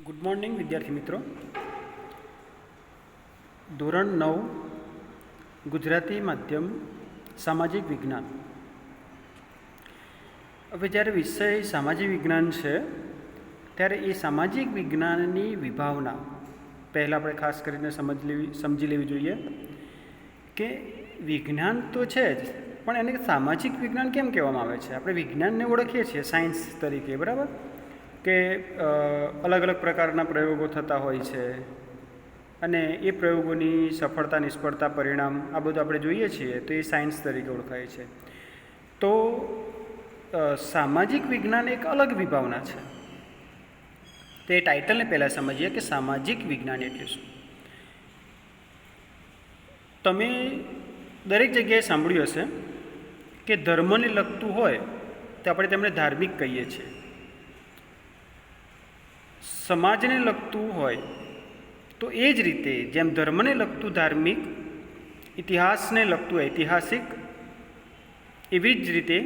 Good morning વિદ્યાર્થી મિત્રો. ધોરણ 9 ગુજરાતી માધ્યમ સામાજિક વિજ્ઞાન. હવે જ્યારે વિષય સામાજિક વિજ્ઞાન છે ત્યારે એ સામાજિક વિજ્ઞાનની વિભાવના પહેલાં આપણે ખાસ કરીને સમજી લેવી જોઈએ કે વિજ્ઞાન તો છે જ, પણ એને સામાજિક વિજ્ઞાન કેમ કહેવામાં આવે છે. આપણે વિજ્ઞાનને ઓળખીએ છીએ સાયન્સ તરીકે, બરાબર, કે અલગ અલગ પ્રકારના પ્રયોગો થતા હોય છે અને એ પ્રયોગોની સફળતા નિષ્ફળતા પરિણામ આ બધું આપણે જોઈએ છીએ, તો એ સાયન્સ તરીકે ઓળખાય છે. તો સામાજિક વિજ્ઞાન એક અલગ વિભાવના છે. તો એ ટાઇટલને પહેલાં સમજીએ કે સામાજિક વિજ્ઞાન એટલે શું. તમે દરેક જગ્યાએ સાંભળ્યું હશે કે ધર્મને લગતું હોય તો આપણે તેમને ધાર્મિક કહીએ છીએ, સમાજને લગતું હોય તો એ જ રીતે જેમ ધર્મને લગતું ધાર્મિક, ઇતિહાસને લગતું ઐતિહાસિક, એવી જ રીતે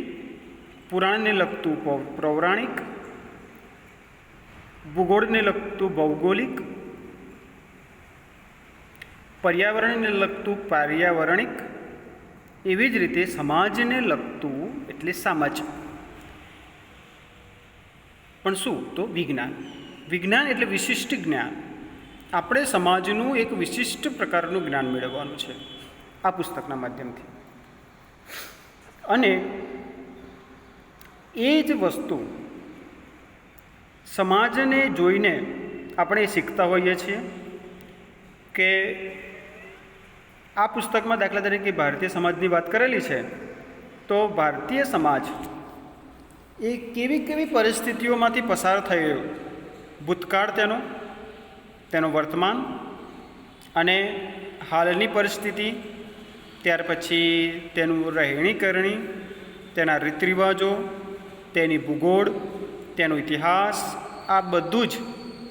પુરાણને લગતું પૌરાણિક, ભૂગોળને લગતું ભૌગોલિક, પર્યાવરણને લગતું પાર્યાવરણિક, એવી જ રીતે સમાજને લગતું એટલે સામાજિક. પણ શું? તો વિજ્ઞાન. વિજ્ઞાન એટલે વિશિષ્ટ જ્ઞાન. આપણે સમાજનું એક વિશિષ્ટ પ્રકારનું જ્ઞાન મેળવવાનું છે આ પુસ્તકના માધ્યમથી. અને એ જ વસ્તુ સમાજને જોઈને આપણે શીખતા હોઈએ છીએ કે આ પુસ્તકમાં દાખલા તરીકે ભારતીય સમાજની વાત કરેલી છે, તો ભારતીય સમાજ એ કેવી કેવી પરિસ્થિતિઓમાંથી પસાર થયો, ભૂતકાળ તેનો વર્તમાન અને હાલની પરિસ્થિતિ, ત્યાર પછી તેનું રહેણી કરણી, તેના રીત રિવાજો, તેની ભૂગોળ, તેનો ઇતિહાસ, આ બધું જ,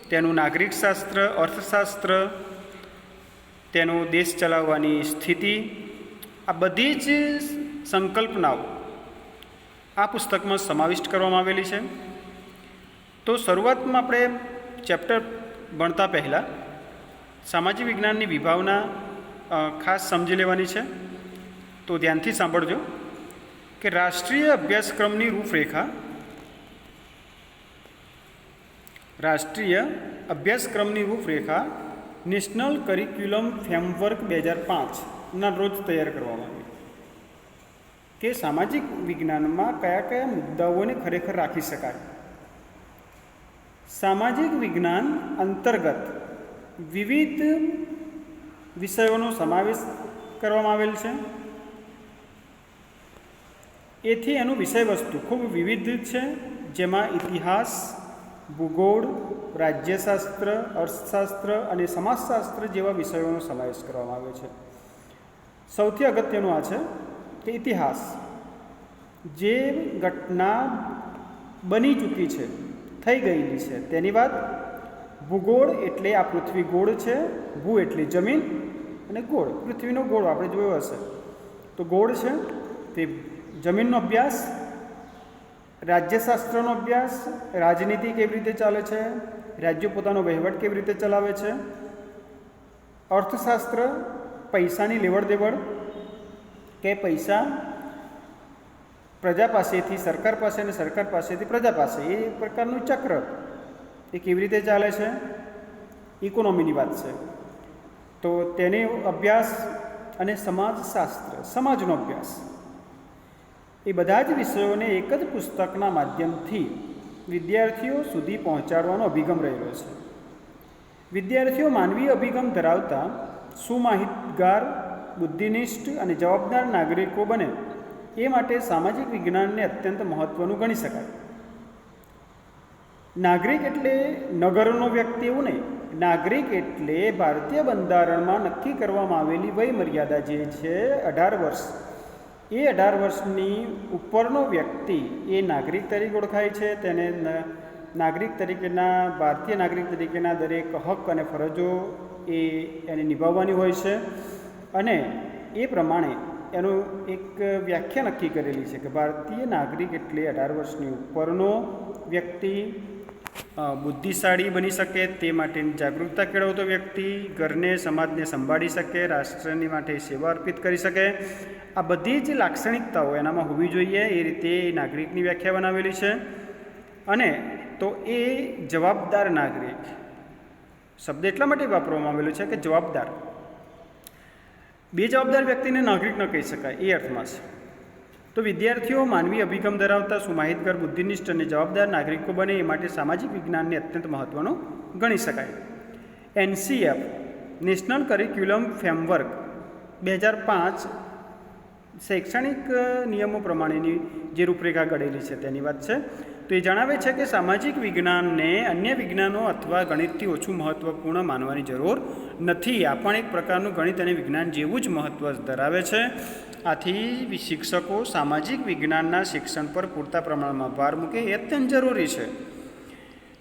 તેનું નાગરિક શાસ્ત્ર, અર્થશાસ્ત્ર, તેનું દેશ ચલાવવાની સ્થિતિ, આ બધી જ સંકલ્પનાઓ આ પુસ્તકમાં સમાવિષ્ટ કરવામાં આવેલી છે. તો શરૂઆતમાં આપણે ચેપ્ટર ભણતા પહેલાં સામાજિક વિજ્ઞાનની વિભાવના ખાસ સમજી લેવાની છે. તો ધ્યાનથી સાંભળજો કે રાષ્ટ્રીય અભ્યાસક્રમની રૂપરેખા નેશનલ કરિક્યુલમ ફ્રેમવર્ક 2005ના રોજ તૈયાર કરવામાં આવી કે સામાજિક વિજ્ઞાનમાં કયા કયા મુદ્દાઓને ખરેખર રાખી શકાય. સામાજિક વિજ્ઞાન અંતર્ગત વિવિધ વિષયોનો સમાવેશ કરવામાં આવેલ છે. એથી એનું વિષયવસ્તુ ખૂબ વિવિધ છે, જેમાં ઇતિહાસ, ભૂગોળ, રાજ્યશાસ્ત્ર, અર્થશાસ્ત્ર અને સમાજશાસ્ત્ર જેવા વિષયોનો સમાવેશ કરવામાં આવ્યો છે. સૌથી અગત્યનું આ છે કે ઇતિહાસ, જે ઘટના બની ચૂકી છે, થઈ ગયેલી છે, તેની વાત. ભૂગોળ એટલે આ પૃથ્વી ગોળ છે, ભૂ એટલે જમીન અને ગોળ પૃથ્વીનો ગોળ આપણે જોયો હશે, તો ગોળ છે તે જમીનનો અભ્યાસ. રાજ્યશાસ્ત્રનો અભ્યાસ, રાજનીતિ કેવી રીતે ચાલે છે, રાજ્યો પોતાનો વહીવટ કેવી રીતે ચલાવે છે. અર્થશાસ્ત્ર, પૈસાની લેવડ દેવડ, કે પૈસા પ્રજા પાસેથી સરકાર પાસે અને સરકાર પાસેથી પ્રજા પાસે, એ પ્રકારનું ચક્ર એ કેવી રીતે ચાલે છે, ઇકોનોમીની વાત છે, તો તેને અભ્યાસ. અને સમાજશાસ્ત્ર, સમાજનો અભ્યાસ, એ બધા જ વિષયોને એક જ પુસ્તકના માધ્યમથી વિદ્યાર્થીઓ સુધી પહોંચાડવાનો અભિગમ રહેલો છે. વિદ્યાર્થીઓ માનવીય અભિગમ ધરાવતા સુમાહિતગાર, બુદ્ધિનિષ્ઠ અને જવાબદાર નાગરિકો બને એ માટે સામાજિક વિજ્ઞાનને અત્યંત મહત્ત્વનું ગણી શકાય. નાગરિક એટલે નગરનો વ્યક્તિ એવું નહીં. નાગરિક એટલે ભારતીય બંધારણમાં નક્કી કરવામાં આવેલી વય મર્યાદા જે છે 18 વર્ષ, એ 18 વર્ષની ઉપરનો વ્યક્તિ એ નાગરિક તરીકે ઓળખાય છે. તેને નાગરિક તરીકેના, ભારતીય નાગરિક તરીકેના દરેક હક અને ફરજો એને નિભાવવાની હોય છે. અને એ પ્રમાણે એનું એક વ્યાખ્યા નક્કી કરેલી છે કે ભારતીય નાગરિક એટલે 18 વર્ષની ઉપરનો વ્યક્તિ બુદ્ધિશાળી બની શકે તે માટેની જાગૃતતા કેળવતો વ્યક્તિ, ઘરને સમાજને સંભાળી શકે, રાષ્ટ્રની માટે સેવા અર્પિત કરી શકે, આ બધી જ લાક્ષણિકતાઓ એનામાં હોવી જોઈએ. એ રીતે નાગરિકની વ્યાખ્યા બનાવેલી છે. અને તો એ જવાબદાર નાગરિક શબ્દ એટલા માટે વાપરવામાં આવેલો છે કે જવાબદાર, બેજવાબદાર વ્યક્તિને નાગરિક ન કહી શકાય એ અર્થમાં છે. તો વિદ્યાર્થીઓ માનવી અભિગમ ધરાવતા સુમાહિતગાર, બુદ્ધિનિષ્ઠ અને જવાબદાર નાગરિકો બને એ માટે સામાજિક વિજ્ઞાનને અત્યંત મહત્ત્વનું ગણી શકાય. NCF નેશનલ કરિક્યુલમ ફ્રેમવર્ક 2005 શૈક્ષણિક નિયમો પ્રમાણેની જે રૂપરેખા ઘડેલી છે તેની વાત છે. તો એ જણાવે છે કે સામાજિક વિજ્ઞાનને અન્ય વિજ્ઞાનો અથવા ગણિતથી ઓછું મહત્ત્વપૂર્ણ માનવાની જરૂર નથી. આ પણ એક પ્રકારનું ગણિત અને વિજ્ઞાન જેવું જ મહત્ત્વ ધરાવે છે. આથી શિક્ષકો સામાજિક વિજ્ઞાનના શિક્ષણ પર પૂરતા પ્રમાણમાં ભાર મૂકે એ અત્યંત જરૂરી છે.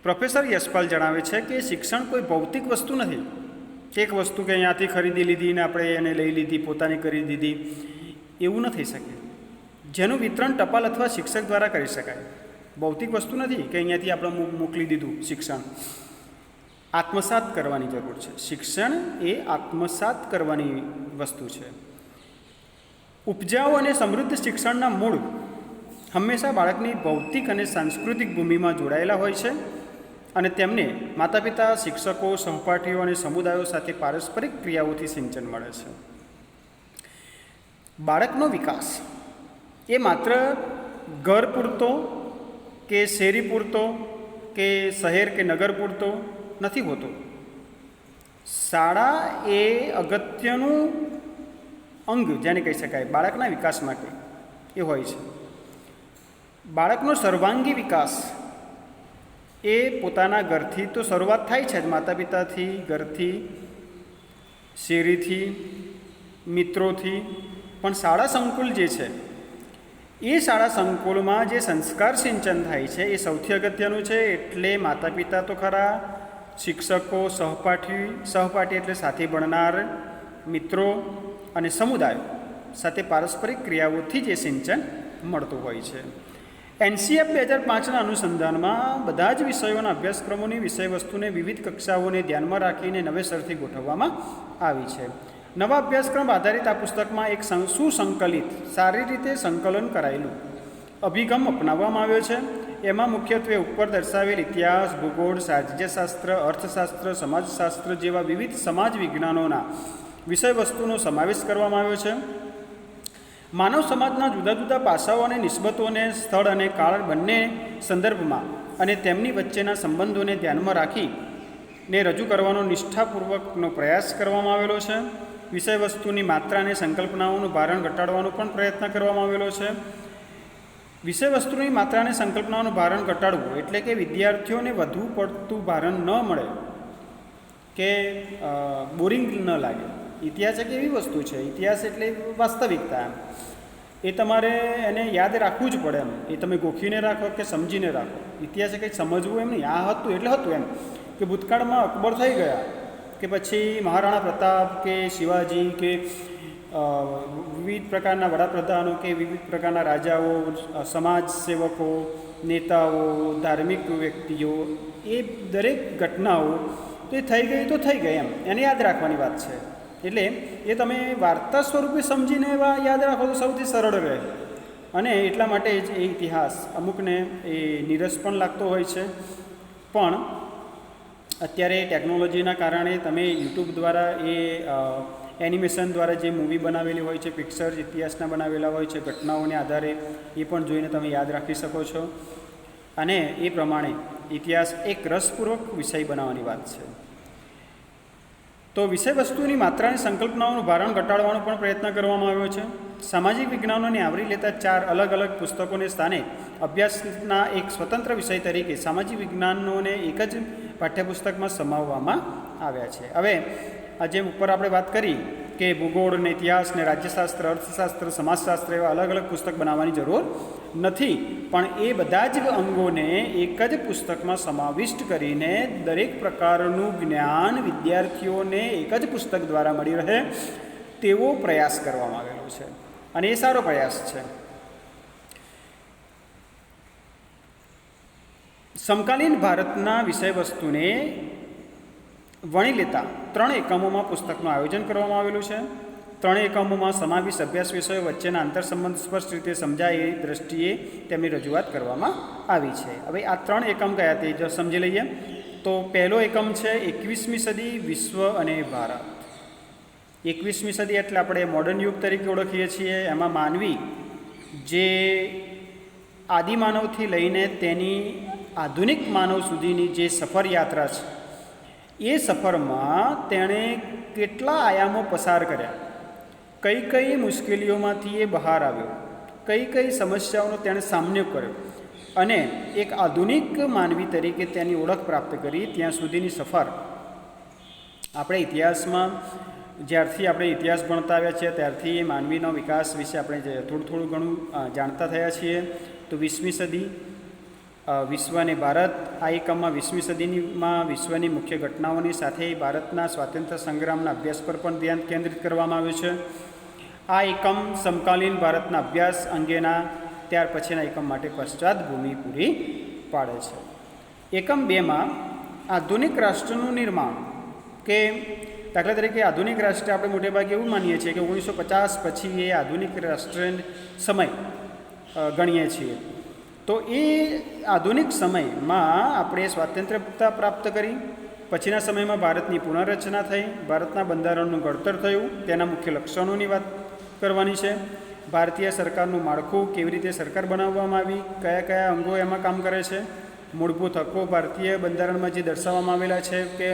પ્રોફેસર યશપાલ જણાવે છે કે શિક્ષણ કોઈ ભૌતિક વસ્તુ નથી. એક વસ્તુ કે અહીંયાથી ખરીદી લીધી ને આપણે એને લઈ લીધી, પોતાની કરી દીધી, એવું ન થઈ શકે. જેનું વિતરણ ટપાલ અથવા શિક્ષક દ્વારા કરી શકાય. ભૌતિક વસ્તુ નથી કે અહીંયાથી આપણે મોકલી દીધું. શિક્ષણ આત્મસાત કરવાની જરૂર છે. શિક્ષણ એ આત્મસાત કરવાની વસ્તુ છે. ઉપજાઉ અને સમૃદ્ધ શિક્ષણના મૂળ હંમેશા બાળકની ભૌતિક અને સાંસ્કૃતિક ભૂમિમાં જોડાયેલા હોય છે અને તેમને માતા પિતા, શિક્ષકો, સહપાઠીઓ અને સમુદાયો સાથે પારસ્પરિક ક્રિયાઓથી સિંચન મળે છે. બાળકનો વિકાસ એ માત્ર ઘર પૂરતો કે શેરી પૂરતો કે શહેર કે નગર પૂરતો નથી હોતો. શાળા એ અગત્યનું અંગ જેને કહી શકાય બાળકના વિકાસ માટે એ હોય છે. બાળકનો સર્વાંગી વિકાસ એ પોતાના ઘરથી તો શરૂઆત થાય છે જ, માતા પિતાથી, ઘરથી, શેરીથી, મિત્રોથી, પણ શાળા સંકુલ જે છે એ શાળા સંકુલમાં જે સંસ્કાર સિંચન થાય છે એ સૌથી અગત્યનું છે. એટલે માતા પિતા તો ખરા, શિક્ષકો, સહપાઠી એટલે સાથે ભણનાર, મિત્રો અને સમુદાય સાથે પારસ્પરિક ક્રિયાઓથી જ એ સિંચન મળતું હોય છે. NCF 2005ના અનુસંધાનમાં બધા જ વિષયોના અભ્યાસક્રમોની વિષયવસ્તુને વિવિધ કક્ષાઓને ધ્યાનમાં રાખીને નવેસરથી ગોઠવવામાં આવી છે. નવા અભ્યાસક્રમ આધારિત આ પુસ્તકમાં એક સુસંકલિત, સારી રીતે સંકલન કરાયેલું અભિગમ અપનાવવામાં આવ્યો છે. એમાં મુખ્યત્વે ઉપર દર્શાવેલ ઇતિહાસ, ભૂગોળ, રાજ્યશાસ્ત્ર, અર્થશાસ્ત્ર, સમાજશાસ્ત્ર જેવા વિવિધ સમાજ વિજ્ઞાનોના વિષયવસ્તુનો સમાવેશ કરવામાં આવ્યો છે. માનવ સમાજના જુદા જુદા પાસાઓ અને નિસ્બતોને સ્થળ અને કાળ બંને સંદર્ભમાં અને તેમની વચ્ચેના સંબંધોને ધ્યાનમાં રાખીને રજૂ કરવાનો નિષ્ઠાપૂર્વકનો પ્રયાસ કરવામાં આવેલો છે. વિષયવસ્તુની માત્રા અને સંકલ્પનાઓનું ભારણ ઘટાડવાનો પણ પ્રયત્ન કરવામાં આવેલો છે. વિષયવસ્તુની માત્રા અને સંકલ્પનાઓનું ભારણ ઘટાડવું એટલે કે વિદ્યાર્થીઓને વધુ પડતું ભારણ ન મળે કે બોરિંગ ન લાગે. ઇતિહાસ એક એવી વસ્તુ છે, ઇતિહાસ એટલે વાસ્તવિકતા. એ તમારે એને યાદ રાખવું જ પડે. એમ એ તમે ગોખીને રાખો કે સમજીને રાખો. ઇતિહાસે કંઈક સમજવું એમ નહીં, આ હતું એટલે હતું એમ. કે ભૂતકાળમાં અકબર થઈ ગયા કે પછી મહારાણા પ્રતાપ કે શિવાજી કે વિવિધ પ્રકારના વડાપ્રધાનો કે વિવિધ પ્રકારના રાજાઓ, સમાજ સેવકો, નેતાઓ, ધાર્મિક વ્યક્તિઓ, એ દરેક ઘટનાઓ તો એ થઈ ગઈ તો થઈ ગઈ એમ, એને યાદ રાખવાની વાત છે. એટલે એ તમે વાર્તા સ્વરૂપે સમજીને યાદ રાખો તો સૌથી સરળ રહે. અને એટલા માટે જ એ ઇતિહાસ અમુકને એ નીરસ પણ લાગતો હોય છે. પણ અત્યારે ટેકનોલોજીના કારણે તમે યુટ્યુબ દ્વારા એ એનિમેશન દ્વારા જે મૂવી બનાવેલી હોય છે, પિક્ચર ઇતિહાસના બનાવેલા હોય છે, ઘટનાઓને આધારે એ પણ જોઈને તમે યાદ રાખી શકો છો. અને એ પ્રમાણે ઇતિહાસ એક રસપૂર્વક વિષય બનાવવાની વાત છે. તો વિષયવસ્તુની માત્રાની સંકલ્પનાઓનું ભારણ ઘટાડવાનો પણ પ્રયત્ન કરવામાં આવ્યો છે. સામાજિક વિજ્ઞાનોને આવરી લેતા 4 અલગ અલગ પુસ્તકોને સ્થાને અભ્યાસના એક સ્વતંત્ર વિષય તરીકે સામાજિક વિજ્ઞાનોને એક જ પાઠ્યપુસ્તકમાં સમાવવામાં આવ્યા છે. હવે આ જેમ ઉપર આપણે વાત કરી કે ભૂગોળ ને ઇતિહાસ ને રાજ્યશાસ્ત્ર, અર્થશાસ્ત્ર, સમાજશાસ્ત્ર એવા અલગ અલગ પુસ્તક બનાવવાની જરૂર નથી. પણ એ બધા જ અંગોને એક જ પુસ્તકમાં સમાવિષ્ટ કરીને દરેક પ્રકારનું જ્ઞાન વિદ્યાર્થીઓને એક જ પુસ્તક દ્વારા મળી રહે તેવો પ્રયાસ કરવામાં આવેલો છે. અને એ સારો પ્રયાસ છે. સમકાલીન ભારતના વિષયવસ્તુને વણી લેતા 3 એકમોમાં પુસ્તકનું આયોજન કરવામાં આવેલું છે. 3 એકમોમાં સમાવેશ અભ્યાસ વિષયો વચ્ચેના આંતરસંબંધ સ્પષ્ટ રીતે સમજાય એ દ્રષ્ટિએ તેમની રજૂઆત કરવામાં આવી છે. હવે આ 3 એકમ કયા તે જો સમજી લઈએ તો પહેલો એકમ છે 21મી સદી વિશ્વ અને ભારત. 21મી સદી એટલે આપણે મોડર્ન યુગ તરીકે ઓળખીએ છીએ. એમાં માનવી જે આદિમાનવથી લઈને તેની આધુનિક માનવ સુધીની જે સફર યાત્રા છે એ સફરમાં તેણે કેટલા આયામો પસાર કર્યા, કઈ કઈ મુશ્કેલીઓમાંથી એ બહાર આવ્યો, કઈ કઈ સમસ્યાઓનો તેણે સામનો કર્યો અને એક આધુનિક માનવી તરીકે તેની ઓળખ પ્રાપ્ત કરી, ત્યાં સુધીની સફર આપણે ઇતિહાસમાં જ્યારથી આપણે ઇતિહાસ ભણતા આવ્યા છીએ ત્યારથી માનવીનો વિકાસ વિશે આપણે થોડું ઘણું જાણતા થયા છીએ. તો 20મી સદી વિશ્વ અને ભારત, આ એકમમાં 20મી સદીમાં વિશ્વની મુખ્ય ઘટનાઓની સાથે ભારતના સ્વાતંત્ર્ય સંગ્રામના અભ્યાસ પર પણ ધ્યાન કેન્દ્રિત કરવામાં આવ્યું છે. આ એકમ સમકાલીન ભારતના અભ્યાસ અંગેના ત્યાર પછીના એકમ માટે પશ્ચાદભૂમિ પૂરી પાડે છે. એકમ 2માં આધુનિક રાષ્ટ્રનું નિર્માણ, કે દાખલા તરીકે આધુનિક રાષ્ટ્ર આપણે મોટેભાગે એવું માનીએ છીએ કે 1950 પછી એ આધુનિક રાષ્ટ્ર સમય ગણીએ છીએ. તો એ આધુનિક સમયમાં આપણે સ્વાતંત્ર્યતા પ્રાપ્ત કરી, પછીના સમયમાં ભારતની પુનઃરચના થઈ, ભારતના બંધારણનું ઘડતર થયું, તેના મુખ્ય લક્ષણોની વાત કરવાની છે. ભારતીય સરકારનું માળખું, કેવી રીતે સરકાર બનાવવામાં આવી, કયા કયા અંગો એમાં કામ કરે છે, મૂળભૂત હક્કો ભારતીય બંધારણમાં જે દર્શાવવામાં આવેલા છે કે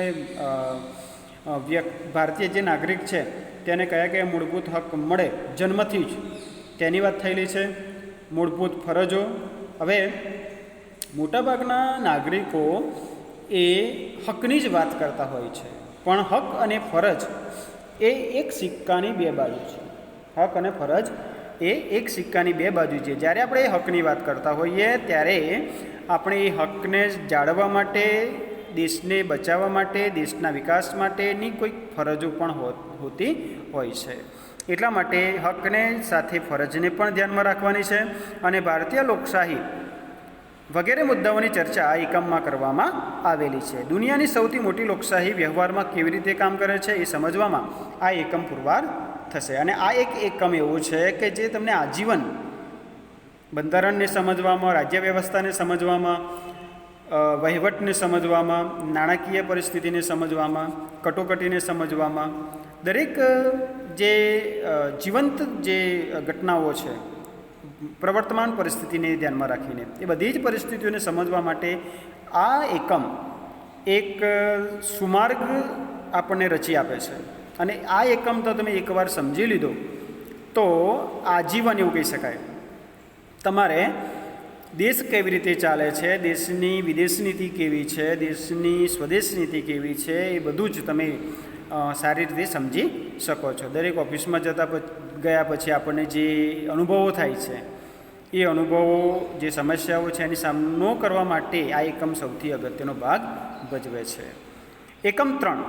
ભારતીય જે નાગરિક છે તેને કયા કયા મૂળભૂત હક મળે જન્મથી જ, તેની વાત થયેલી છે. મૂળભૂત ફરજો, હવે મોટાભાગના નાગરિકો એ હકની જ વાત કરતા હોય છે, પણ હક અને ફરજ એ એક સિક્કાની બે બાજુ છે. હક અને ફરજ એ એક સિક્કાની બે બાજુ છે. જ્યારે આપણે એ હકની વાત કરતા હોઈએ ત્યારે આપણે એ હકને જાળવવા માટે, દેશને બચાવવા માટે, દેશના વિકાસ માટેની કોઈક ફરજો પણ હોતી હોય છે. એટલા માટે હકને સાથે ફરજને પણ ધ્યાનમાં રાખવાની છે. અને ભારતીય લોકશાહી વગેરે મુદ્દાઓની ચર્ચા આ એકમમાં કરવામાં આવેલી છે. દુનિયાની સૌથી મોટી લોકશાહી વ્યવહારમાં કેવી રીતે કામ કરે છે એ સમજવામાં આ એકમ પુરવાર થશે. અને આ એક એકમ એવું છે કે જે તમને આજીવન બંધારણને સમજવામાં, રાજ્ય વ્યવસ્થાને સમજવામાં, વહીવટને સમજવામાં, નાણાકીય પરિસ્થિતિને સમજવામાં, કટોકટીને સમજવામાં, દરેક જે જીવંત જે ઘટનાઓ છે પ્રવર્તમાન પરિસ્થિતિને ધ્યાનમાં રાખીને એ બધી જ પરિસ્થિતિઓને સમજવા માટે આ એકમ એક સુમાર્ગ આપણને રચી આપે છે. અને આ એકમ તો તમે એકવાર સમજી લીધો તો આજીવન એવું કહી શકાય. તમારે દેશ કેવી રીતે ચાલે છે, દેશની વિદેશ નીતિ કેવી છે, દેશની સ્વદેશ નીતિ કેવી છે, એ બધું જ તમે સારી રીતે સમજી શકો છો. દરેક ઓફિસમાં ગયા પછી આપણને જે અનુભવો થાય છે એ અનુભવો, જે સમસ્યાઓ છે એની સામનો કરવા માટે આ એકમ સૌથી અગત્યનો ભાગ ભજવે છે. એકમ 3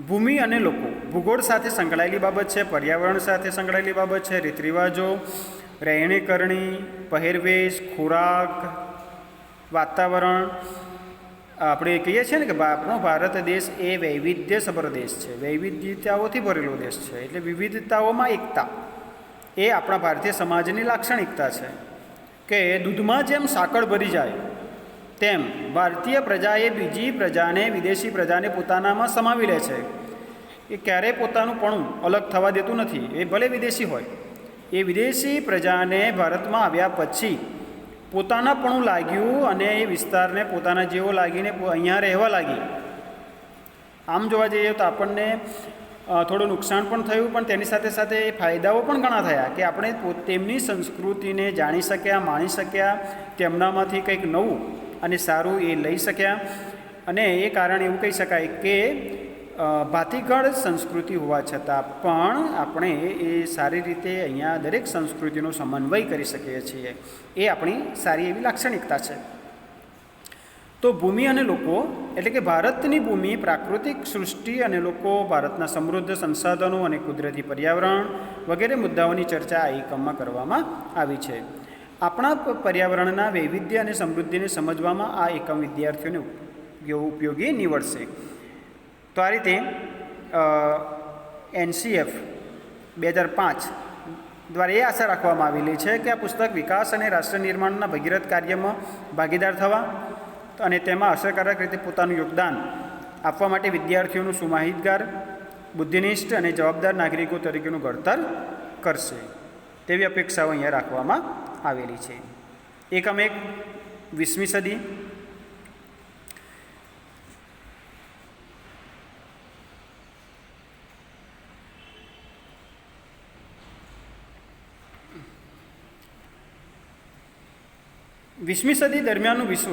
ભૂમિ અને લોકો, ભૂગોળ સાથે સંકળાયેલી બાબત છે, પર્યાવરણ સાથે સંકળાયેલી બાબત છે, રીત રિવાજો, રહેણી કરણી, પહેરવેશ, ખોરાક, વાતાવરણ. આપણે કહીએ છીએ ને કે આપણો ભારત દેશ એ વૈવિધ્યસભર દેશ છે, વૈવિધ્યતાઓથી ભરેલો દેશ છે. એટલે વિવિધતાઓમાં એકતા એ આપણા ભારતીય સમાજની લાક્ષણિકતા છે કે દૂધમાં જેમ સાકળ ભરી જાય તેમ ભારતીય પ્રજાએ બીજી પ્રજાને, વિદેશી પ્રજાને પોતાનામાં સમાવી લે છે. એ ક્યારેય પોતાનું પણું અલગ થવા દેતું નથી. એ ભલે વિદેશી હોય, એ વિદેશી પ્રજાને ભારતમાં આવ્યા પછી પોતાનાપણું લાગ્યું અને એ વિસ્તારને પોતાના જેવો લાગીને અહીંયા રહેવા લાગી. આમ જોવા જઈએ તો આપણને થોડું નુકસાન પણ થયું, પણ તેની સાથે સાથે એ ફાયદાઓ પણ ઘણા થયા કે આપણે તેમની સંસ્કૃતિને જાણી શક્યા, માણી શક્યા, તેમનામાંથી કંઈક નવું અને સારું એ લઈ શક્યા. અને એ કારણે એવું કહી શકાય કે ભાતીગળ સંસ્કૃતિ હોવા છતાં પણ આપણે એ સારી રીતે અહીંયા દરેક સંસ્કૃતિનો સમન્વય કરી શકીએ છીએ. એ આપણી સારી એવી લાક્ષણિકતા છે. તો ભૂમિ અને લોકો એટલે કે ભારતની ભૂમિ, પ્રાકૃતિક સૃષ્ટિ અને લોકો, ભારતના સમૃદ્ધ સંસાધનો અને કુદરતી પર્યાવરણ વગેરે મુદ્દાઓની ચર્ચા આ એકમમાં કરવામાં આવી છે. આપણા પર્યાવરણના વૈવિધ્ય અને સમૃદ્ધિને સમજવામાં આ એકમ વિદ્યાર્થીઓને ઉપયોગી નીવડશે. તો આ રીતે NCF 2005 દ્વારા એ આશા રાખવામાં આવેલી છે કે આ પુસ્તક વિકાસ અને રાષ્ટ્ર નિર્માણના ભગીરથ કાર્યમાં ભાગીદાર થવા અને તેમાં અસરકારક રીતે પોતાનું યોગદાન આપવા માટે વિદ્યાર્થીઓનું સુમાહિતગાર, બુદ્ધિનિષ્ઠ અને જવાબદાર નાગરિકો તરીકેનું ઘડતર કરશે તેવી અપેક્ષાઓ અહીંયા રાખવામાં આવેલી છે. એકમ 1 20મી સદી. વીસમી સદી દરમિયાનનું વિશ્વ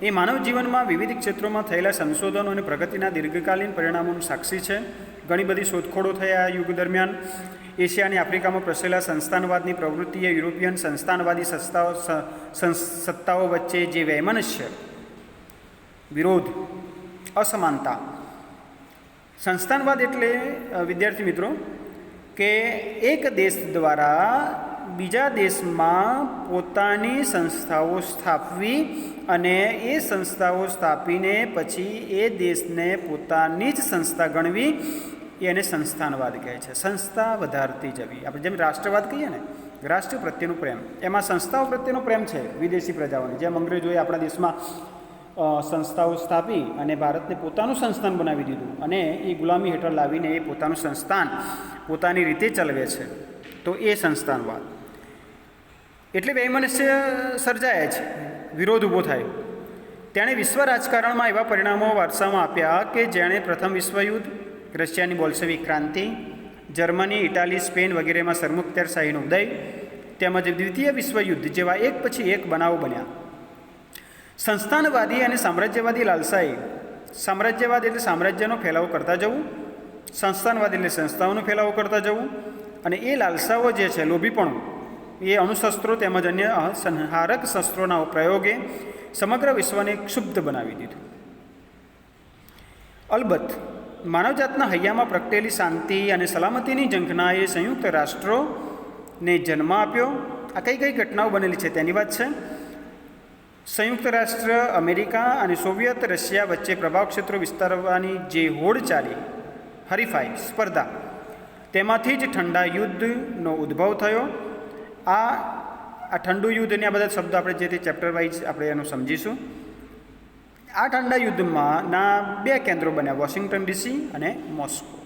એ માનવ જીવનમાં વિવિધ ક્ષેત્રોમાં થયેલા સંશોધનો અને પ્રગતિના દીર્ઘકાલીન પરિણામોનું સાક્ષી છે. ઘણી બધી શોધખોળો થયા આ યુગ દરમિયાન. એશિયા અને આફ્રિકામાં પ્રસરેલા સંસ્થાનવાદની પ્રવૃત્તિએ યુરોપિયન સંસ્થાનવાદી સત્તાઓ વચ્ચે જે વૈમનસ્ય, વિરોધ, અસમાનતા. સંસ્થાનવાદ એટલે વિદ્યાર્થી મિત્રો કે એક દેશ દ્વારા બીજા દેશમાં પોતાની સંસ્થાઓ સ્થાપવી અને એ સંસ્થાઓ સ્થાપીને પછી એ દેશને પોતાની જ સંસ્થા ગણવી, એને સંસ્થાનવાદ કહે છે. સંસ્થા વધારતી જવી. આપણે જેમ રાષ્ટ્રવાદ કહીએ ને, રાષ્ટ્ર પ્રત્યેનો પ્રેમ, એમાં સંસ્થાઓ પ્રત્યેનો પ્રેમ છે વિદેશી પ્રજાઓને. જેમ અંગ્રેજોએ આપણા દેશમાં સંસ્થાઓ સ્થાપી અને ભારતને પોતાનું સંસ્થાન બનાવી દીધું અને એ ગુલામી હેઠળ લાવીને એ પોતાનું સંસ્થાન પોતાની રીતે ચલાવે છે, તો એ સંસ્થાનવાદ. એટલે વૈમનસ્ય સર્જાય છે, વિરોધ ઊભો થાય. તેણે વિશ્વ રાજકારણમાં એવા પરિણામો વારસામાં આપ્યા કે જેણે પ્રથમ વિશ્વયુદ્ધ, રશિયાની બોલ્શેવિક ક્રાંતિ, જર્મની, ઇટાલી, સ્પેન વગેરેમાં સરમુખત્યારશાહીનો ઉદય તેમજ દ્વિતીય વિશ્વયુદ્ધ જેવા એક પછી એક બનાવો બન્યા. સંસ્થાનવાદી અને સામ્રાજ્યવાદી લાલસાએ, સામ્રાજ્યવાદ એટલે સામ્રાજ્યનો ફેલાવો કરતા જવું, સંસ્થાનવાદ એટલે સંસ્થાઓનો ફેલાવો કરતા જવું, અને એ લાલસાઓ જે છે, લોભીપણું, એ અણુશસ્ત્રો તેમજ અન્ય સંહારક શસ્ત્રોના પ્રયોગે સમગ્ર વિશ્વને ક્ષુબ્ધ બનાવી દીધું. અલબત્ત માનવજાતના હૈયામાં પ્રગટેલી શાંતિ અને સલામતીની ઝંખનાએ સંયુક્ત રાષ્ટ્રોને જન્મ આપ્યો. આ કઈ કઈ ઘટનાઓ બનેલી છે તેની વાત છે. સંયુક્ત રાષ્ટ્ર અમેરિકા અને સોવિયત રશિયા વચ્ચે પ્રભાવ ક્ષેત્રો વિસ્તારવાની જે હોડ ચાલી, હરીફાઈ, સ્પર્ધા, તેમાંથી જ ઠંડા યુદ્ધનો ઉદ્ભવ થયો. આ ઠંડુ યુદ્ધ અને આ બધા શબ્દો આપણે જે તે ચેપ્ટર વાઇઝ આપણે એનું સમજીશું. આ ઠંડા યુદ્ધમાં બે કેન્દ્રો બન્યા, વોશિંગ્ટન DC અને મોસ્કો.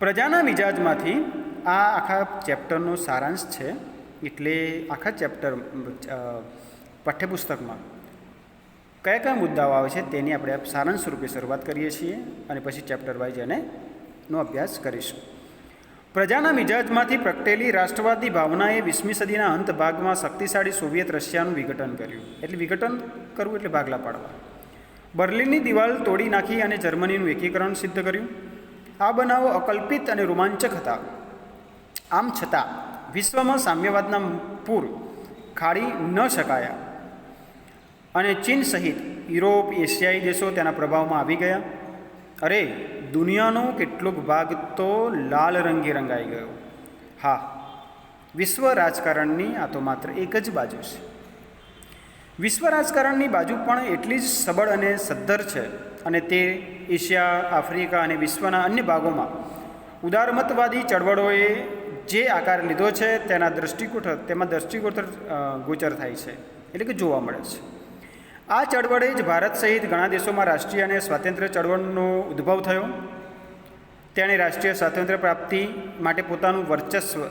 પ્રજાના મિજાજમાંથી આ આખા ચેપ્ટરનો સારાંશ છે. એટલે આખા ચેપ્ટર પાઠ્યપુસ્તકમાં કયા કયા મુદ્દાઓ આવે છે તેની આપણે સારાંશ રૂપે શરૂઆત કરીએ છીએ અને પછી ચેપ્ટર વાઇઝ એનો અભ્યાસ કરીશું. પ્રજાના મિજાજમાંથી પ્રગટેલી રાષ્ટ્રવાદી ભાવનાએ 20મી સદીના અંત ભાગમાં શક્તિશાળી સોવિયત રશિયાનું વિઘટન કર્યું. એટલે વિઘટન કરવું એટલે ભાગલા પાડવા. બર્લિનની દિવાલ તોડી નાખી અને જર્મનીનું એકીકરણ સિદ્ધ કર્યું. આ બનાવો અકલ્પિત અને રોમાંચક હતા. આમ છતાં વિશ્વમાં સામ્યવાદના પૂર ખાડી ન શકાયા અને ચીન સહિત યુરોપ, એશિયાઈ દેશો તેના પ્રભાવમાં આવી ગયા. અરે, દુનિયાનો કેટલોક ભાગ તો લાલ રંગે રંગાઈ ગયો. હા, વિશ્વ રાજકારણની આ તો માત્ર એક જ બાજુ છે. વિશ્વ રાજકારણની બાજુ પણ એટલી જ સબળ અને સદ્ધર છે અને તે એશિયા, આફ્રિકા અને વિશ્વના અન્ય ભાગોમાં ઉદારમતવાદી ચળવળોએ જે આકાર લીધો છે તેમાં દ્રષ્ટિગોચર થાય છે, એટલે કે જોવા મળે છે. આ ચળવળે જ ભારત સહિત ઘણા દેશોમાં રાષ્ટ્રીય અને સ્વાતંત્ર્ય ચળવળનો ઉદ્ભવ થયો. તેણે રાષ્ટ્રીય સ્વાતંત્ર્ય પ્રાપ્તિ માટે પોતાનું વર્ચસ્વ,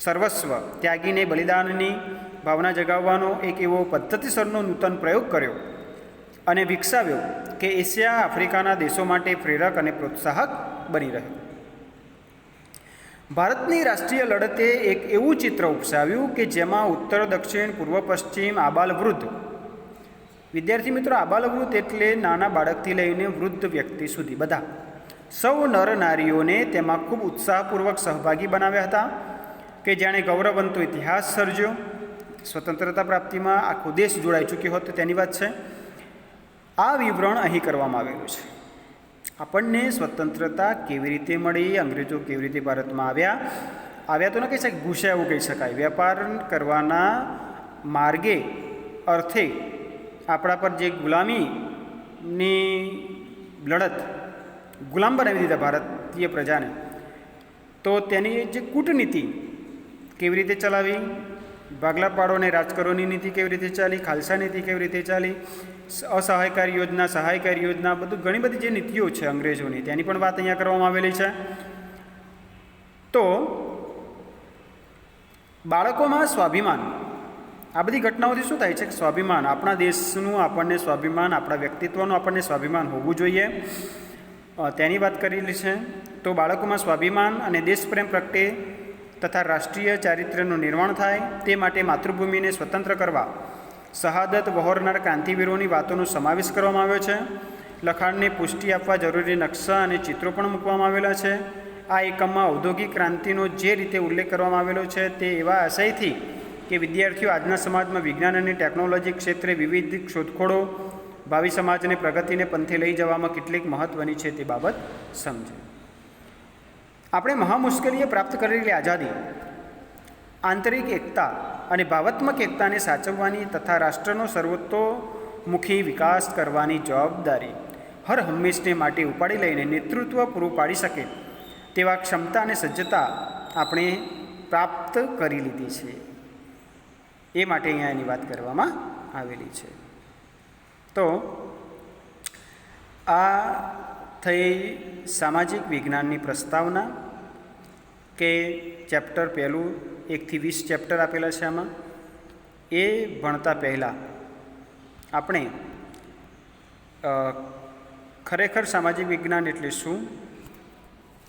સર્વસ્વ ત્યાગીને બલિદાનની ભાવના જગાવવાનો એક એવો પદ્ધતિસરનો નૂતન પ્રયોગ કર્યો અને વિકસાવ્યો કે એશિયા, આફ્રિકાના દેશો માટે પ્રેરક અને પ્રોત્સાહક બની રહ્યો. ભારતની રાષ્ટ્રીય લડતે એક એવું ચિત્ર ઉપસાવ્યું કે જેમાં ઉત્તર, દક્ષિણ, પૂર્વ, પશ્ચિમ, આબાલવૃદ્ધ, વિદ્યાર્થી મિત્રો, આબાલવૃદ્ધ એટલે નાના બાળકથી લઈને વૃદ્ધ વ્યક્તિ સુધી બધા, સૌ નર નારીઓને તેમાં ખૂબ ઉત્સાહપૂર્વક સહભાગી બનાવ્યા હતા કે જેણે ગૌરવવંતો ઇતિહાસ સર્જ્યો. સ્વતંત્રતા પ્રાપ્તિમાં આખો દેશ જોડાઈ ચૂક્યો હતો તેની વાત છે. આ વિવરણ અહીં કરવામાં આવેલું છે. આપણને સ્વતંત્રતા કેવી રીતે મળી, અંગ્રેજો કેવી રીતે ભારતમાં આવ્યા આવ્યા તો ન કહી શકાય, ઘૂસ્યા એવું કહી શકાય. વેપાર કરવાના માર્ગે અર્થે આપણા પર જે ગુલામીની લડત, ગુલામ બનાવી દીધા ભારતીય પ્રજાને, તો તેની જે કૂટનીતિ કેવી રીતે ચલાવી, ભાગલા પાડો અને રાજ કરોની નીતિ કેવી રીતે ચાલી, ખાલસા નીતિ કેવી રીતે ચાલી, અસહાયકારી યોજના, સહાયકારી યોજના, બધું ઘણી બધી જે નીતિઓ છે અંગ્રેજોની, તેની પણ વાત અહીંયા કરવામાં આવેલી છે. તો બાળકોમાં સ્વાભિમાન, આ બધી ઘટનાઓથી શું થાય છે કે સ્વાભિમાન, આપણા દેશનું આપણને સ્વાભિમાન, આપણા વ્યક્તિત્વનું આપણને સ્વાભિમાન હોવું જોઈએ, તેની વાત કરેલી છે. તો બાળકોમાં સ્વાભિમાન અને દેશપ્રેમ પ્રગટે તથા રાષ્ટ્રીય ચારિત્ર્યનું નિર્માણ થાય તે માટે માતૃભૂમિને સ્વતંત્ર કરવા શહાદત વહોરનાર ક્રાંતિવીરોની વાતોનો સમાવેશ કરવામાં આવ્યો છે. લખાણને પુષ્ટિ આપવા જરૂરી નકશા અને ચિત્રો પણ મૂકવામાં આવેલા છે. આ એકમમાં ઔદ્યોગિક ક્રાંતિનો જે રીતે ઉલ્લેખ કરવામાં આવેલો છે તે એવા આશયથી કે વિદ્યાર્થીઓ આજના સમાજમાં વિજ્ઞાન અને ટેકનોલોજી ક્ષેત્રે વિવિધ શોધખોળો ભાવિ સમાજને પ્રગતિને પંથે લઈ જવામાં કેટલીક મહત્ત્વની છે તે બાબત સમજે. આપણે મહામુશ્કેલીએ પ્રાપ્ત કરેલી આઝાદી, આંતરિક એકતા અને ભાવાત્મક એકતાને સાચવવાની તથા રાષ્ટ્રનો સર્વતોમુખી વિકાસ કરવાની જવાબદારી હર હંમેશને માટે ઉપાડી લઈને નેતૃત્વ પૂરું પાડી શકે તેવા ક્ષમતા અને સજ્જતા આપણે પ્રાપ્ત કરી લીધી છે. એ માટે અહીંયા એની વાત કરવામાં આવેલી છે. તો આ થઈ સામાજિક વિજ્ઞાનની પ્રસ્તાવના, કે ચેપ્ટર પહેલું 1 થી 20 ચેપ્ટર આપેલા છે આમાં. એ ભણતા પહેલાં આપણે ખરેખર સામાજિક વિજ્ઞાન એટલે શું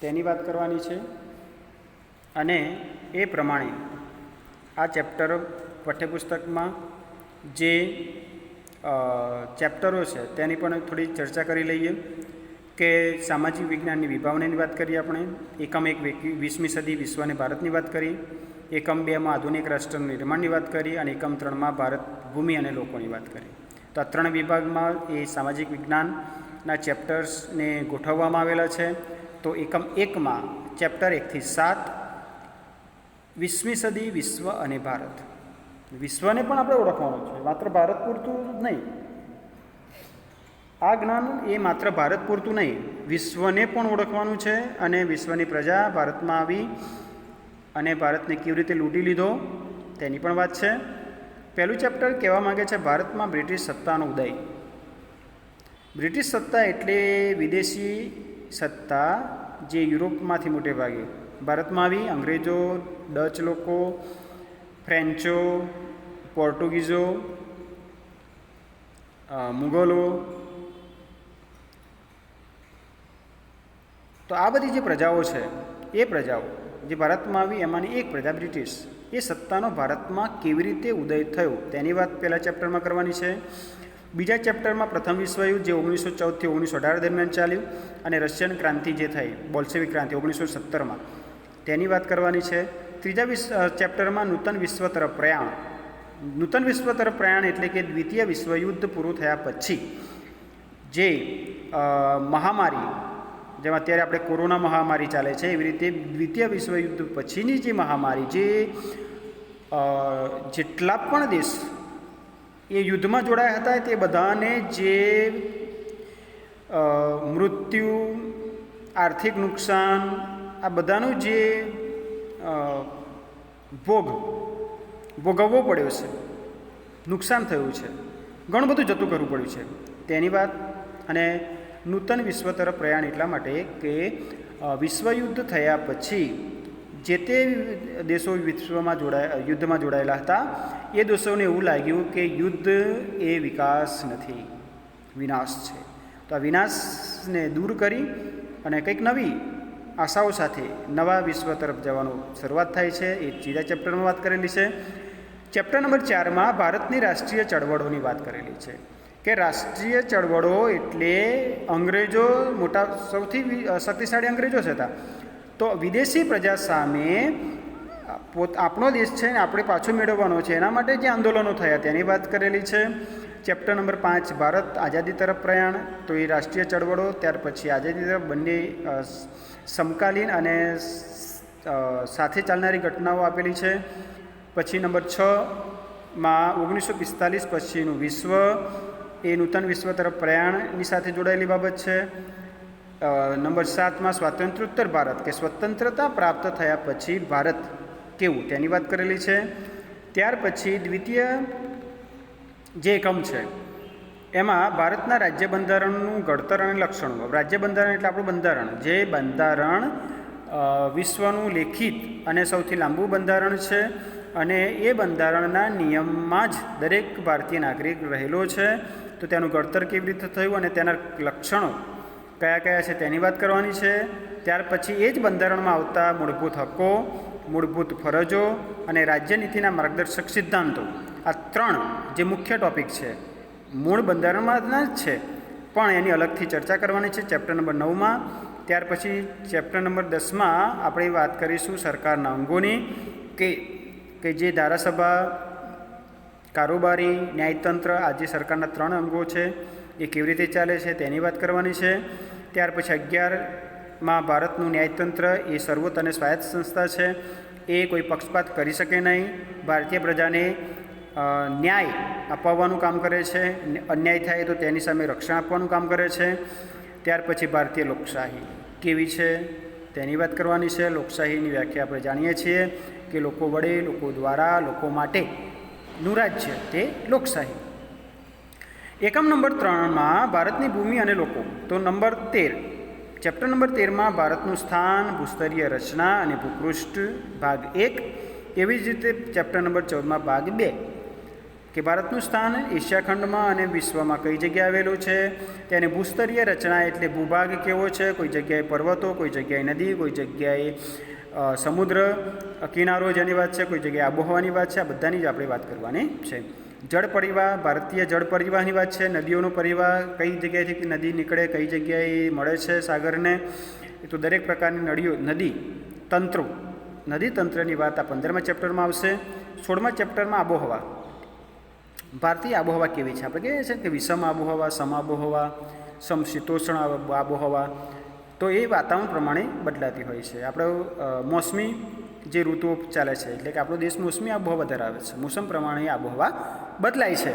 તેની વાત કરવાની છે, અને એ પ્રમાણે આ ચેપ્ટર પાઠ્યપુસ્તકમાં જે ચેપ્ટરો છે તેની પણ થોડી ચર્ચા કરી લઈએ. કે સામાજિક વિજ્ઞાનની વિભાવનાની વાત કરીએ આપણે. એકમ 1 20મી સદી વિશ્વ અને ભારતની વાત કરી. એકમ 2માં આધુનિક રાષ્ટ્રનું નિર્માણની વાત કરી. અને એકમ 3માં ભારત ભૂમિ અને લોકોની વાત કરી. તો આ 3 વિભાગમાં એ સામાજિક વિજ્ઞાનના ચેપ્ટર્સને ગોઠવવામાં આવેલા છે. તો એકમ 1માં ચેપ્ટર 1 થી 7 20મી સદી વિશ્વ અને ભારત. વિશ્વને પણ આપણે ઓળખવાનું છે, માત્ર ભારત પૂરતું નહીં. આ જ્ઞાન એ માત્ર ભારત પૂરતું નહીં, વિશ્વને પણ ઓળખવાનું છે. અને વિશ્વની પ્રજા ભારતમાં આવી અને ભારતને કેવી રીતે લૂંટી લીધો તેની પણ વાત છે. પહેલું ચેપ્ટર કહેવા માગે છે ભારતમાં બ્રિટિશ સત્તાનો ઉદય. બ્રિટિશ સત્તા એટલે વિદેશી સત્તા જે યુરોપમાંથી મોટે ભાગે ભારતમાં આવી. અંગ્રેજો, ડચ લોકો, ફ્રેન્ચો, પોર્ટુગીઝો, મુગલો, તો આ બધી જે પ્રજાઓ છે એ પ્રજાઓ જે ભારતમાં આવી એમાંની એક પ્રજા બ્રિટિશ, એ સત્તાનો ભારતમાં કેવી રીતે ઉદય થયો તેની વાત પહેલાં ચેપ્ટરમાં કરવાની છે. બીજા ચેપ્ટરમાં પ્રથમ વિશ્વયુદ્ધ જે 1914 થી 1918 દરમિયાન ચાલ્યું, અને રશિયન ક્રાંતિ જે થઈ, બોલ્શેવિક ક્રાંતિ 1917માં, તેની વાત કરવાની છે. ત્રીજા ચેપ્ટરમાં નૂતન વિશ્વ તરફ પ્રયાણ. નૂતન વિશ્વ તરફ પ્રયાણ એટલે કે દ્વિતીય વિશ્વયુદ્ધ પૂરું થયા પછી જે મહામારી, જેમાં અત્યારે આપણે કોરોના મહામારી ચાલે છે, એવી રીતે દ્વિતીય વિશ્વયુદ્ધ પછીની જે મહામારી, જે જેટલા પણ દેશ એ યુદ્ધમાં જોડાયા હતા તે બધાને જે મૃત્યુ, આર્થિક નુકસાન, આ બધાનું જે ભોગવવો પડ્યો છે, નુકસાન થયું છે, ઘણું બધું જતું કરવું પડ્યું છે તેની વાત. અને નૂતન વિશ્વ તરફ પ્રયાણ એટલા માટે કે વિશ્વયુદ્ધ થયા પછી જે તે દેશો યુદ્ધમાં જોડાયેલા હતા એ દેશોને એવું લાગ્યું કે યુદ્ધ એ વિકાસ નથી, વિનાશ છે. તો આ વિનાશને દૂર કરી અને કંઈક નવી આશાઓ સાથે નવા વિશ્વ તરફ જવાનું શરૂઆત થાય છે. એ ત્રીજા ચેપ્ટરમાં વાત કરેલી છે. ચેપ્ટર નંબર 4માં ભારતની રાષ્ટ્રીય ચળવળોની વાત કરેલી છે. કે રાષ્ટ્રીય ચળવળો એટલે અંગ્રેજો સૌથી શક્તિશાળી અંગ્રેજો જ હતા, તો વિદેશી પ્રજા સામે આપણો દેશ છે ને આપણે પાછો મેળવવાનો છે એના માટે જે આંદોલનો થયા તેની વાત કરેલી છે. ચેપ્ટર નંબર 5 ભારત આઝાદી તરફ પ્રયાણ, તો એ રાષ્ટ્રીય ચળવળો, ત્યાર પછી આઝાદી તરફ બંને સમકાલીન અને સાથે ચાલનારી ઘટનાઓ આપેલી છે. પછી નંબર 6માં 1945 પછીનું વિશ્વ, એ નૂતન વિશ્વ તરફ પ્રયાણની સાથે જોડાયેલી બાબત છે. નંબર 7માં સ્વાતંત્ર્યોત્તર ભારત, કે સ્વતંત્રતા પ્રાપ્ત થયા પછી ભારત કેવું તેની વાત કરેલી છે. ત્યાર પછી દ્વિતીય જે એકમ છે એમાં ભારતના રાજ્ય બંધારણનું ઘડતર અને લક્ષણો. રાજ્ય બંધારણ એટલે આપણું બંધારણ, જે બંધારણ વિશ્વનું લેખિત અને સૌથી લાંબુ બંધારણ છે અને એ બંધારણના નિયમમાં જ દરેક ભારતીય નાગરિક રહેલો છે. તો તેનું ઘડતર કેવી રીતે થયું અને તેના લક્ષણો કયા કયા છે તેની વાત કરવાની છે. ત્યાર પછી એ જ બંધારણમાં આવતા મૂળભૂત હક્કો, મૂળભૂત ફરજો અને રાજ્યનીતિના માર્ગદર્શક સિદ્ધાંતો, આ 3 જે મુખ્ય ટૉપિક છે મૂળ બંધારણમાં જ છે પણ એની અલગથી ચર્ચા કરવાની છે ચેપ્ટર નંબર 9માં. ત્યાર પછી ચેપ્ટર નંબર 10માં આપણે વાત કરીશું સરકારના અંગોની, કે જે ધારાસભા, કારોબારી, ન્યાયતંત્ર, આ જે સરકારના 3 અંગો છે એ કેવી રીતે ચાલે છે તેની વાત કરવાની છે. ત્યાર પછી 11માં ભારતનું ન્યાયતંત્ર એ સર્વોચ્ચ અને સ્વાયત્ત સંસ્થા છે, એ કોઈ પક્ષપાત કરી શકે નહીં, ભારતીય પ્રજાને ન્યાય અપાવવાનું કામ કરે છે, અન્યાય થાય તો તેની સામે રક્ષણ આપવાનું કામ કરે છે. ત્યાર પછી ભારતીય લોકશાહી કેવી છે તેની વાત કરવાની છે. લોકશાહીની વ્યાખ્યા આપણે જાણીએ છીએ કે લોકો વડે, લોકો દ્વારા, લોકો માટેનું રાજ્ય તે લોકશાહી. એકમ નંબર 3માં ભારતની ભૂમિ અને લોકો, તો નંબર 13 ચેપ્ટર નંબર 13માં ભારતનું સ્થાન, ભૂસ્તરીય રચના અને ભૂપૃષ્ઠ ભાગ 1. એવી જ રીતે ચેપ્ટર નંબર 14માં ભાગ 2 કે ભારતનું સ્થાન એશિયા ખંડમાં અને વિશ્વમાં કઈ જગ્યાએ આવેલું છે. તેની ભૂસ્તરીય રચના એટલે ભૂભાગ કેવો છે, કોઈ જગ્યાએ પર્વતો, કોઈ જગ્યાએ નદી, કોઈ જગ્યાએ સમુદ્ર કિનારો જેની વાત છે, કોઈ જગ્યાએ આબોહવાની વાત છે. આ બધાની જ આપણે વાત કરવાની છે. જળ પરિવાહ, ભારતીય જળ પરિવાહની વાત છે. નદીઓનો પરિવાહ, કઈ જગ્યાએથી નદી નીકળે, કઈ જગ્યાએ મળે છે સાગરને, એ તો દરેક પ્રકારની નદી તંત્રની વાત આ 15મા ચેપ્ટરમાં આવશે. 16મા ચેપ્ટરમાં આબોહવા, ભારતીય આબોહવા કેવી છે. આપણે કહીએ છીએ કે વિષમ આબોહવા, સમ આબોહવા, સમશીતોષ્ણ આબોહવા, તો એ વાતાવરણ પ્રમાણે બદલાતી હોય છે. આપણે મોસમી જે ઋતુઓ ચાલે છે એટલે કે આપણો દેશ મોસમી આબોહવા ધરાવે છે, મોસમ પ્રમાણે આબોહવા બદલાય છે.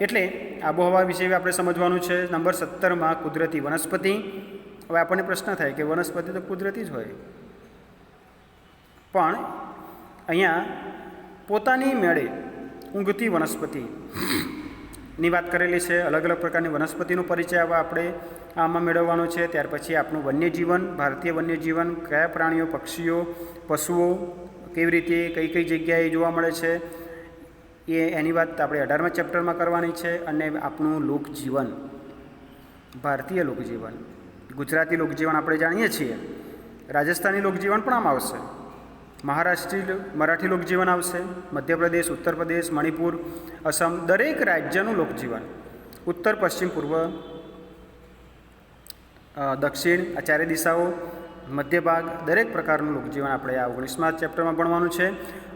એટલે આબોહવા વિશે આપણે સમજવાનું છે. નંબર 17માં કુદરતી વનસ્પતિ. હવે આપણને પ્રશ્ન થાય કે વનસ્પતિ તો કુદરતી જ હોય, પણ અહીંયા પોતાની મેળે ઊંઘતી વનસ્પતિની વાત કરેલી છે. અલગ અલગ પ્રકારની વનસ્પતિનો પરિચય આપણે આમાં મેળવવાનો છે. ત્યાર પછી આપણું વન્યજીવન, ભારતીય વન્યજીવન, કયા પ્રાણીઓ, પક્ષીઓ, પશુઓ કેવી રીતે કઈ કઈ જગ્યાએ જોવા મળે છે એની વાત આપણે 18મા ચેપ્ટરમાં કરવાની છે. અને આપણું લોકજીવન, ભારતીય લોકજીવન, ગુજરાતી લોકજીવન આપણે જાણીએ છીએ, રાજસ્થાની લોકજીવન પણ આમ આવશે, મહારાષ્ટ્રીય મરાઠી લોકજીવન આવશે, મધ્યપ્રદેશ, ઉત્તર પ્રદેશ, મણિપુર, અસમ, દરેક રાજ્યનું લોકજીવન, ઉત્તર, પશ્ચિમ, પૂર્વ, દક્ષિણ, આ 4 દિશાઓ, મધ્ય ભાગ, દરેક પ્રકારનું લોકજીવન આપણે આ 19મા ચેપ્ટરમાં ભણવાનું છે.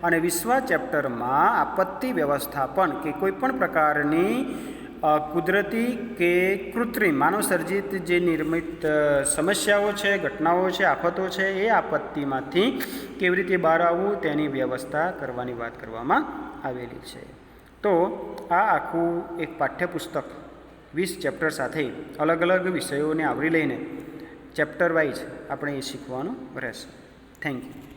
અને 20મા ચેપ્ટરમાં આપત્તિ વ્યવસ્થાપન, કે કોઈ પણ પ્રકારની કુદરતી કે કૃત્રિમ માનવસર્જિત જે નિર્મિત સમસ્યાઓ છે, ઘટનાઓ છે, આફતો છે, એ આપત્તિમાંથી કેવી રીતે બહાર આવવું તેની વ્યવસ્થા કરવાની વાત કરવામાં આવેલી છે. તો આ આખું એક પાઠ્યપુસ્તક 20 ચેપ્ટર સાથે અલગ અલગ વિષયોને આવરી લઈને ચેપ્ટર વાઇઝ આપણે એ શીખવાનું રહેશે. Thank you.